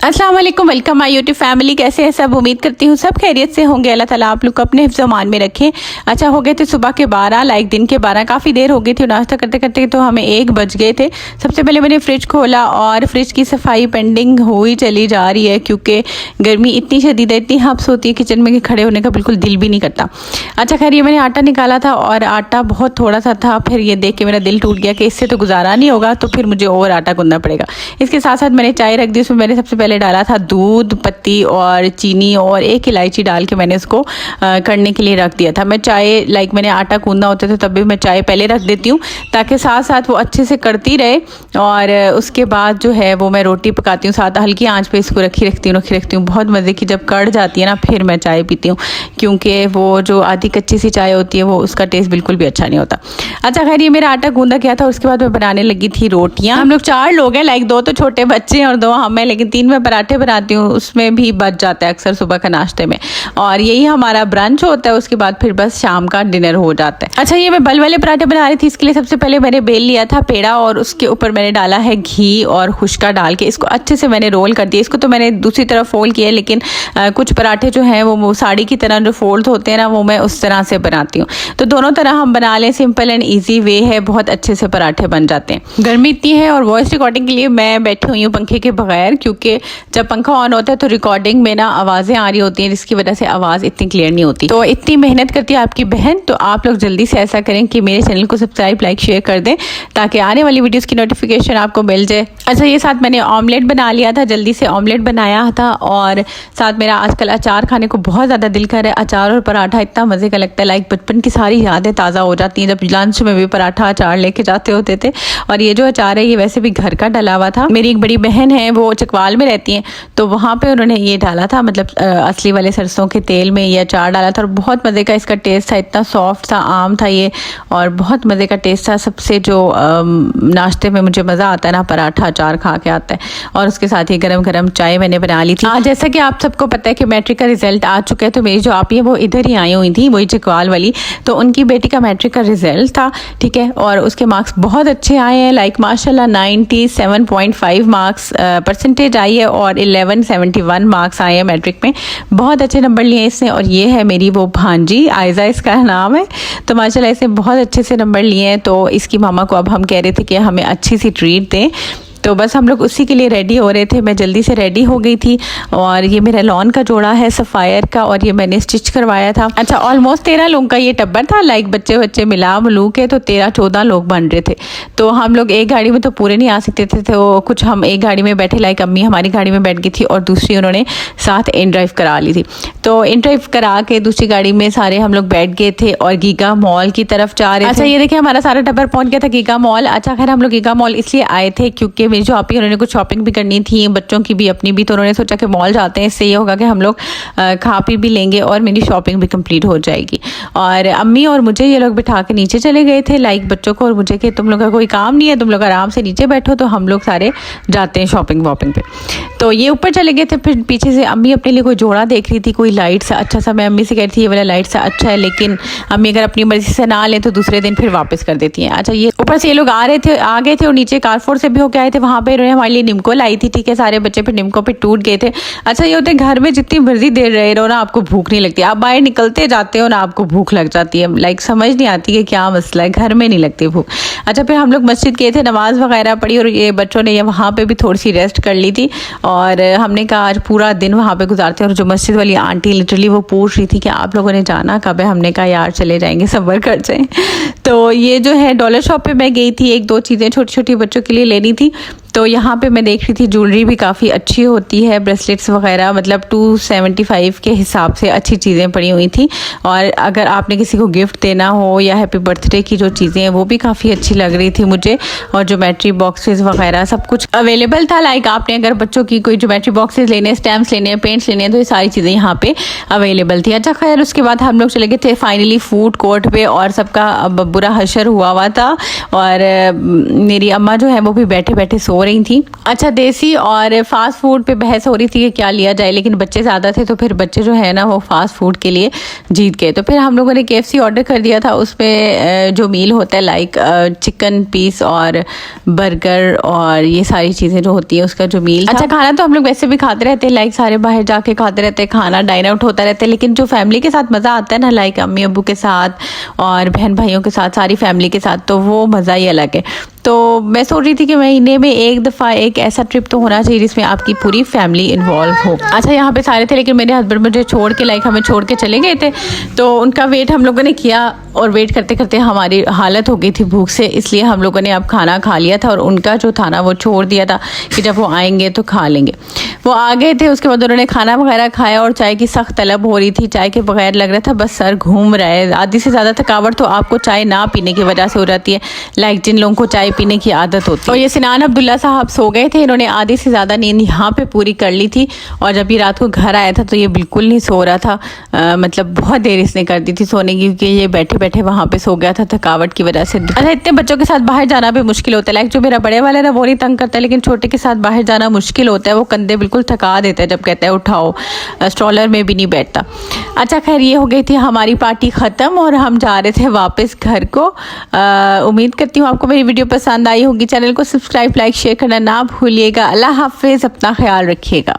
अस्सलाम वालेकुम, welcome my YouTube family. कैसे हैं सब? उम्मीद करती हूँ सब खैरियत से होंगे। अल्लाह ताला आप लोग को अपने हिफ्ज़-ओ-मान में रखें। अच्छा, हो गए थे सुबह के 12, लाइक दिन के 12, काफ़ी देर हो गई थी नाश्ता करते करते, तो हमें 1 बज गए थे। सबसे पहले मैंने फ्रिज खोला और फ्रिज की सफाई पेंडिंग हुई चली जा रही है क्योंकि गर्मी इतनी शदीद है, इतनी हब्स होती है किचन में कि खड़े होने का बिल्कुल दिल भी नहीं करता। अच्छा खैर, ये मैंने आटा निकाला था और आटा बहुत थोड़ा सा था। फिर ये देख के मेरा दिल टूट गया कि इससे तो गुजारा नहीं होगा, तो फिर मुझे और आटा गूंदना पड़ेगा। इसके साथ साथ मैंने चाय रख दी। उसमें मैंने सबसे पहले डाला था दूध, पत्ती और चीनी और 1 इलायची डाल के मैंने इसको करने के लिए रख दिया था। मैं चाय मैंने आटा गूंदना होता था तब भी मैं चाय पहले रख देती हूँ ताकि साथ साथ वो अच्छे से करती रहे, और उसके बाद जो है वो मैं रोटी पकाती हूँ। साथ हल्की आंच पे इसको रखी रखती हूँ। बहुत मज़े की जब कड़ जाती है ना, फिर मैं चाय पीती हूँ, क्योंकि वो जो आधी कच्ची सी चाय होती है वो उसका टेस्ट बिल्कुल भी अच्छा नहीं होता। अच्छा खैर, ये मेरा आटा गूंदा गया था। उसके बाद मैं बनाने लगी थी रोटियाँ। हम लोग 4 लोग हैं, 2 तो छोटे बच्चे हैं और 2 हम हैं, लेकिन 3 में पराठे बनाती हूँ, उसमें भी बच जाता है अक्सर सुबह का नाश्ते में, और यही हमारा ब्रंच होता है। उसके बाद फिर बस शाम का डिनर हो जाता है। अच्छा, ये मैं बल वाले पराठे बना रही थी। इसके लिए सबसे पहले मैंने बेल लिया था पेड़ा और उसके ऊपर मैंने डाला है घी और खुशका डाल के इसको अच्छे से मैंने रोल कर दिया। इसको तो मैंने दूसरी तरफ फोल्ड किया, लेकिन कुछ पराठे जो हैं वो साड़ी की तरह जो फोल्ड होते हैं ना, वो मैं उस तरह से बनाती हूँ। तो दोनों तरह हम बना लें, सिंपल एंड ईजी वे है, बहुत अच्छे से पराठे बन जाते हैं। गर्मी इतनी है और वॉइस रिकॉर्डिंग के लिए मैं बैठी हुई हूँ पंखे के बगैर, क्योंकि जब पंखा ऑन होता है तो रिकॉर्डिंग में ना आवाज़ें आ रही होती हैं, जिसकी वजह से आवाज़ इतनी क्लियर नहीं होती। तो इतनी मेहनत करती है आपकी बहन, तो आप लोग जल्दी से ऐसा करें कि मेरे चैनल को सब्सक्राइब, लाइक, शेयर कर दें ताकि आने वाली वीडियोस की नोटिफिकेशन आपको मिल जाए। अच्छा, ये साथ मैंने ऑमलेट बना लिया था, जल्दी से ऑमलेट बनाया था, और साथ मेरा आजकल अचार खाने को बहुत ज़्यादा दिल कर रहा है। अचार और पराठा इतना मज़े का लगता है, लाइक बचपन की सारी यादें ताज़ा हो जाती हैं, जब लंच में भी पराठा अचार लेके जाते होते थे। और ये जो अचार है ये वैसे भी घर का डला हुआ था। मेरी एक बड़ी बहन है, वो चकवाल में रहती हैं, तो वहाँ पे उन्होंने ये डाला था, मतलब असली वाले सरसों के तेल में ये अचार डाला था, और बहुत मज़े का इसका टेस्ट था। इतना सॉफ्ट था, आम था ये, और बहुत मज़े का टेस्ट था। सबसे जो नाश्ते में मुझे मज़ा आता है ना, पराठा अचार खा के आता है, और उसके साथ ही गरम गरम चाय मैंने बना ली थी। जैसा कि आप सबको पता है कि मैट्रिक का रिजल्ट आ चुका है, तो मेरी जो आपी है वो इधर ही आई हुई थी, वही चकवाल वाली, तो उनकी बेटी का मैट्रिक का रिजल्ट था, ठीक है, और उसके मार्क्स बहुत अच्छे आए हैं, लाइक माशाल्लाह 97.5 मार्क्स परसेंटेज आई है, और 1171 मार्क्स आए हैं मैट्रिक में। बहुत अच्छे नंबर लिए इसने, और ये है मेरी वो भांजी, आयजा इसका नाम है। तो माशाल्लाह इसने बहुत अच्छे से नंबर लिए हैं। तो इसकी मामा को अब हम कह रहे थे कि हमें अच्छी सी ट्रीट दें, तो बस हम लोग उसी के लिए रेडी हो रहे थे। मैं जल्दी से रेडी हो गई थी, और ये मेरा लॉन का जोड़ा है सफ़ायर का, और ये मैंने स्टिच करवाया था। अच्छा, ऑलमोस्ट 13 लोगों का ये टब्बर था, लाइक बच्चे मिला मिलू के तो 13-14 लोग बन रहे थे। तो हम लोग एक गाड़ी में तो पूरे नहीं आ सकते थे, तो कुछ हम एक गाड़ी में बैठे, लाइक अम्मी हमारी गाड़ी में बैठ गई थी और दूसरी उन्होंने साथ इन ड्राइव करा ली थी। तो इन ड्राइव करा के दूसरी गाड़ी में सारे हम लोग बैठ गए थे और गीगा मॉल की तरफ जा रहे थे। अच्छा, ये देखिए हमारा सारा टब्बर पहुंच गया था गीगा मॉल। अच्छा खैर, हम लोग गीगा मॉल इसलिए आए थे क्योंकि मेरी जो आपी उन्होंने कुछ शॉपिंग भी करनी थी, बच्चों की भी अपनी भी, तो उन्होंने सोचा कि मॉल जाते हैं, इससे ये होगा कि हम लोग खा पी भी लेंगे और मेरी शॉपिंग भी कंप्लीट हो जाएगी। और अम्मी और मुझे ये लोग बिठा के नीचे चले गए थे, लाइक बच्चों को और मुझे, कि तुम लोग का कोई काम नहीं है, तुम लोग आराम से नीचे बैठो, तो हम लोग सारे जाते हैं शॉपिंग वॉपिंग पे। तो ये ऊपर चले गए थे। फिर पीछे से अम्मी अपने लिए कोई जोड़ा देख रही थी, कोई लाइट सा अच्छा सा। मैं अम्मी से कह रही थी ये वाला लाइट सा अच्छा है, लेकिन अम्मी अगर अपनी मर्जी से ना ले तो दूसरे दिन फिर वापस कर देती हैं। अच्छा, ये ऊपर से ये लोग आ गए थे और नीचे कारफोर से भी होके आए थे, वहाँ पे इन्होंने हमारे लिए निम्को लाई थी, ठीक है। सारे बच्चे फिर निम्को पे टूट गए थे। अच्छा, ये होते हैं घर में जितनी मर्जी देर रहे रहो ना, आपको भूख नहीं लगती। आप बाहर निकलते जाते हो ना, आपको भूख लग जाती है, लाइक समझ नहीं आती कि क्या मसला है, घर में नहीं लगती भूख। अच्छा, फिर हम लोग मस्जिद गए थे, नमाज वगैरह पढ़ी, और ये बच्चों ने वहाँ पे भी थोड़ी सी रेस्ट कर ली थी, और हमने कहा आज पूरा दिन वहाँ पे गुजारते हैं। और जो मस्जिद वाली आंटी लिटरली वो पूछ रही थी कि आप लोगों ने जाना कब है? हमने कहा यार चले जाएंगे, सब्र कर जाएं। तो ये जो है डॉलर शॉप पे मैं गई थी, 1-2 चीज़ें छोटी छोटी बच्चों के लिए लेनी थी। तो यहाँ पे मैं देख रही थी ज्वेलरी भी काफ़ी अच्छी होती है, ब्रेसलेट्स वगैरह, मतलब 275 के हिसाब से अच्छी चीज़ें पड़ी हुई थी। और अगर आपने किसी को गिफ्ट देना हो या हैप्पी बर्थडे की जो चीज़ें हैं वो भी काफ़ी अच्छी लग रही थी मुझे। और ज्योमेट्री बॉक्सेस वगैरह सब कुछ अवेलेबल था, लाइक आपने अगर बच्चों की कोई ज्योमेट्री बॉक्सेस लेने, स्टैम्प्स लेने, पेंट्स लेने, तो ये सारी चीज़ें यहाँ पे अवेलेबल थी। अच्छा खैर, उसके बाद हम लोग चले गए थे फाइनली फूड कोर्ट पे, और सबका बुरा हशर हुआ था, और मेरी अम्मा जो है वो भी बैठे बैठे सो सो रही थी। अच्छा, देसी और फास्ट फूड पे बहस हो रही थी कि क्या लिया जाए, लेकिन बच्चे ज़्यादा थे तो फिर बच्चे जो है ना वो फास्ट फूड के लिए जीत गए। तो फिर हम लोगों ने KFC ऑर्डर कर दिया था। उसमें जो मील होता है लाइक चिकन पीस और बर्गर और ये सारी चीज़ें जो होती है उसका जो मील। अच्छा, खाना तो हम लोग वैसे भी खाते रहते हैं, लाइक सारे बाहर जाके खाते रहते हैं, खाना डाइन आउट होता रहता है, लेकिन जो फैमिली के साथ मज़ा आता है ना, लाइक अम्मी अब्बू के साथ और बहन भाइयों के साथ, सारी फैमिली के साथ, तो वो मज़ा ही अलग है। तो मैं सोच रही थी कि महीने में एक दफ़ा एक ऐसा ट्रिप तो होना चाहिए जिसमें आपकी पूरी फैमिली इन्वॉल्व हो। अच्छा, यहाँ पे सारे थे, लेकिन मेरे हस्बैंड मुझे छोड़ के लाइक हमें छोड़ के चले गए थे, तो उनका वेट हम लोगों ने किया और वेट करते करते हमारी हालत हो गई थी भूख से, इसलिए हम लोगों ने अब खाना खा लिया था और उनका जो था ना वो छोड़ दिया था कि जब वो आएंगे तो खा लेंगे। वो आ गए थे, उसके बाद उन्होंने खाना वगैरह खाया और चाय की सख्त तलब हो रही थी। चाय के बगैर लग रहा था बस सर घूम रहा है। आधी से ज़्यादा थकावट तो आपको चाय ना पीने की वजह से हो जाती है, लाइक जिन लोगों को चाय पीने की आदत होती है। और ये सिनान अब्दुल्ला साहब सो गए थे, इन्होंने आधी से ज़्यादा नींद यहाँ पे पूरी कर ली थी और जब ये रात को घर आया था तो ये बिल्कुल नहीं सो रहा था। मतलब बहुत देर इसने कर दी थी सोने की, क्योंकि ये बैठे बैठे वहाँ पे सो गया था थकावट की वजह से। अच्छा, इतने बच्चों के साथ बाहर जाना भी मुश्किल होता है, लाइक जो मेरा बड़े वाला है ना वो नहीं तंग करता है, लेकिन छोटे के साथ बाहर जाना मुश्किल होता है। वो कंधे बिल्कुल थका देता है जब कहता है उठाओ, स्ट्रॉलर में भी नहीं बैठता। अच्छा, खैर ये हो गई थी हमारी पार्टी ख़त्म और हम जा रहे थे वापस घर को। उम्मीद करती हूँ आपको मेरी वीडियो पसंद आई होगी। चैनल को सब्सक्राइब, लाइक, शेयर करना ना भूलिएगा। अल्लाह हाफिज़, अपना ख्याल रखिएगा।